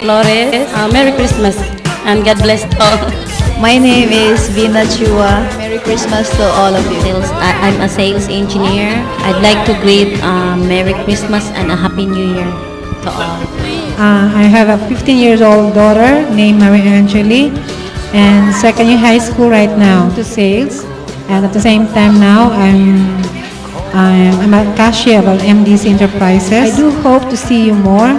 Flores. Merry Christmas and God bless all. My name is Vina Chua. Merry Christmas to all of you. I'm a sales engineer. I'd like to greet Merry Christmas and a Happy New Year to all. I have a 15-year-old daughter named Mary Angeli, and second year high school right now to sales. And at the same time now, I'm a cashier of MDC Enterprises. I do hope to see you more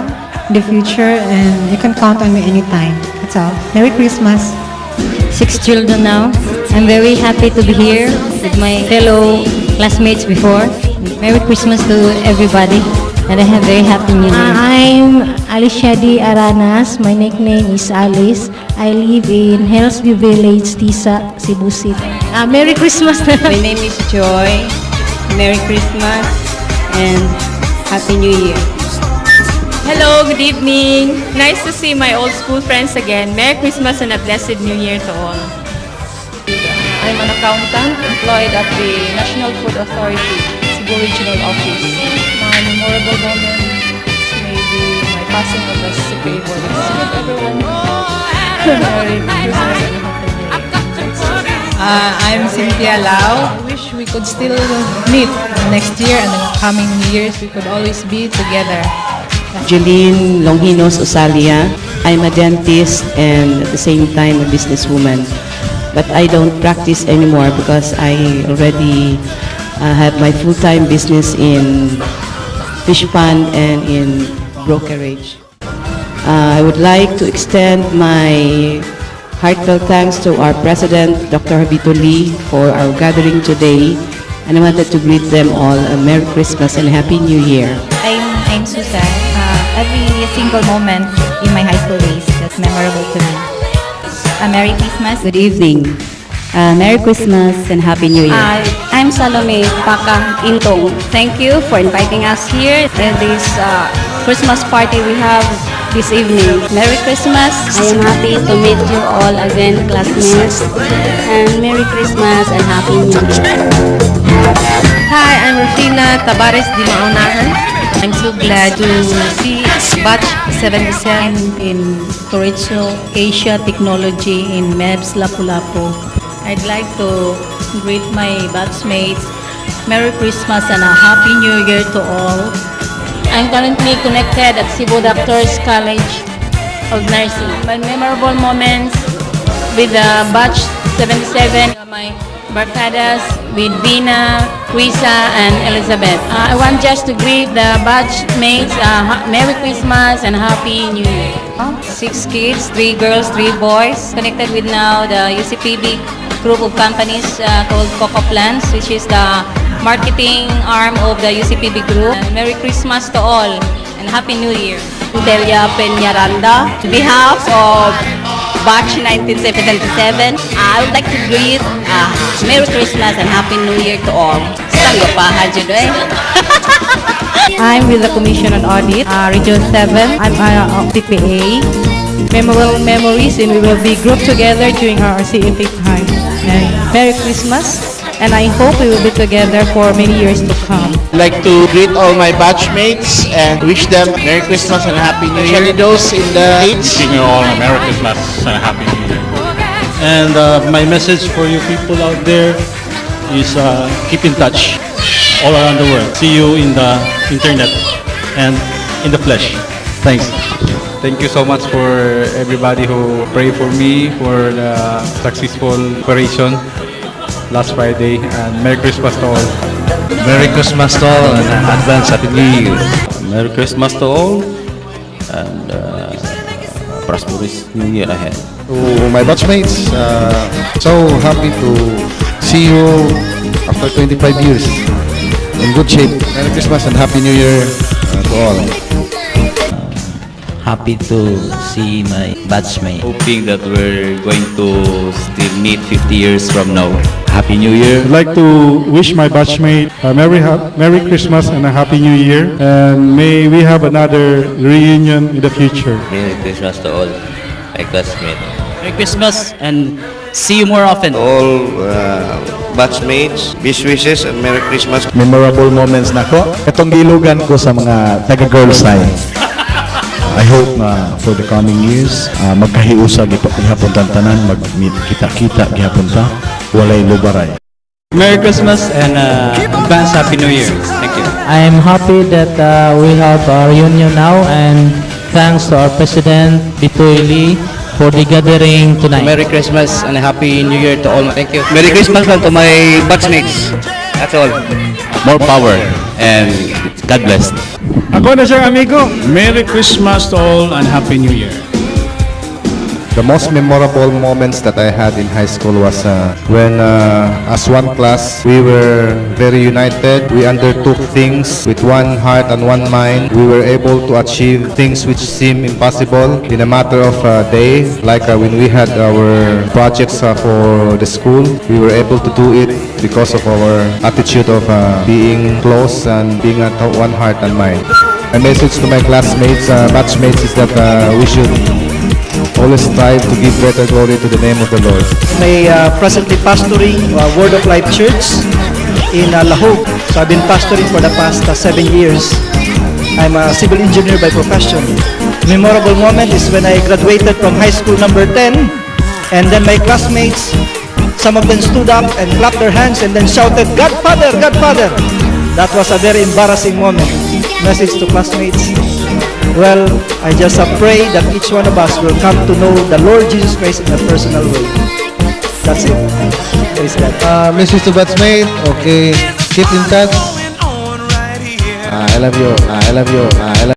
in the future, and you can count on me anytime. That's all. Merry Christmas. 6 children now. I'm very happy to be here with my fellow classmates before. Merry Christmas to everybody and I have very happy New Year. I'm Alishadi Aranas. My nickname is Alice. I live in Hellsview Village, Tisa, Cebu City. Merry Christmas. My name is Joy. Merry Christmas and Happy New Year. Hello, good evening. Nice to see my old school friends again. Merry Christmas and a blessed New Year to all. I'm an accountant employed at the National Food Authority, Cebu Regional Office. My memorable moments may be my passing of the Secretary Board with everyone. Merry Christmas and Happy New Year. I'm Cynthia Lau. I wish we could still meet next year and the coming years. We could always be together. Jeline Longinos Osalia. I'm a dentist and at the same time a businesswoman. But I don't practice anymore because I already have my full-time business in fish pond and in brokerage. I would like to extend my heartfelt thanks to our President, Dr. Habito Lee, for our gathering today. And I wanted to greet them all a Merry Christmas and Happy New Year. I'm Susan. Every single moment in my high school days that's memorable to me. Merry Christmas. Good evening. Merry Christmas and Happy New Year. I'm Salome Paka Intong. Thank you for inviting us here in this Christmas party we have this evening. Merry Christmas. I am happy to meet you all again, classmates. And Merry Christmas and Happy New Year. Hi, I'm Rufina Tabares Di Maunahan. I'm so glad to see Batch 77 in Torrecho Asia Technology in MEBS Lapu-Lapu. I'd like to greet my batchmates. Merry Christmas and a Happy New Year to all. I'm currently connected at Cebu Doctors College of Nursing. My memorable moments with Batch 77, my barkadas with Vina, Risa, and Elizabeth. I want just to greet the batchmates, Merry Christmas and Happy New Year. 6 kids, 3 girls, 3 boys. Connected with now the UCPB group of companies called Coco Plans, which is the marketing arm of the UCPB group. Merry Christmas to all and Happy New Year. Delia Peñaranda, on behalf of Batch 1977, I would like to greet Merry Christmas and Happy New Year to all. Sanggapahan dyan eh. I'm with the Commission on Audit, Region 7. I'm of TPA. Memorable memories, and we will be grouped together during our CFA time. And Merry Christmas, and I hope we will be together for many years to come. I'd like to greet all my batchmates and wish them Merry Christmas and Happy New Year. Especially those in the States. Wishing you all a Merry Christmas and a Happy New Year. And my message for you people out there is keep in touch all around the world. See you in the internet and in the flesh. Thanks. Thank you so much for everybody who prayed for me for the successful operation last Friday, and Merry Christmas to all. Merry Christmas to all and advance Happy New Year. Merry Christmas to all and prosperous New Year ahead. To my batchmates, so happy to see you after 25 years in good shape. Merry Christmas and Happy New Year to all. Happy to see my batchmate. Hoping that we're going to still meet 50 years from now. Happy New Year. I'd like to wish my batchmate a Merry Christmas and a Happy New Year. And may we have another reunion in the future. Merry Christmas to all my classmates. Merry Christmas and see you more often. All batchmates, best wishes and Merry Christmas. Memorable moments na ko. Itong gilugan ko sa mga taga-girls night. I hope for the coming years, magkahiusa gihapon tanan, mag-meet kita-kita gihapon ta, walay lubaray. Merry Christmas and advance Happy New Year. Thank you. I'm happy that we have our reunion now, and thanks to our President Bitoy Lee for the gathering tonight. Merry Christmas and a Happy New Year to all. Thank you. Merry Christmas to my batchmates. That's all. More power and God bless. Ako na siyang amigo. Merry Christmas to all and Happy New Year. The most memorable moments that I had in high school was when, as one class, we were very united. We undertook things with one heart and one mind. We were able to achieve things which seem impossible in a matter of a day. Like when we had our projects for the school, we were able to do it because of our attitude of being close and being at one heart and mind. My message to my classmates, batchmates, is that we should always strive to give better glory to the name of the Lord. May presently pastoring Word of Life Church in Lahog. So I've been pastoring for the past 7 years. I'm a civil engineer by profession. Memorable moment is when I graduated from high school number 10, and then my classmates, some of them stood up and clapped their hands and then shouted, "Godfather, Godfather!" That was a very embarrassing moment. Message to classmates. Well, I just pray that each one of us will come to know the Lord Jesus Christ in a personal way. That's it. Praise God. Message to batchmate, okay, keep in touch. I love you. I love you. I love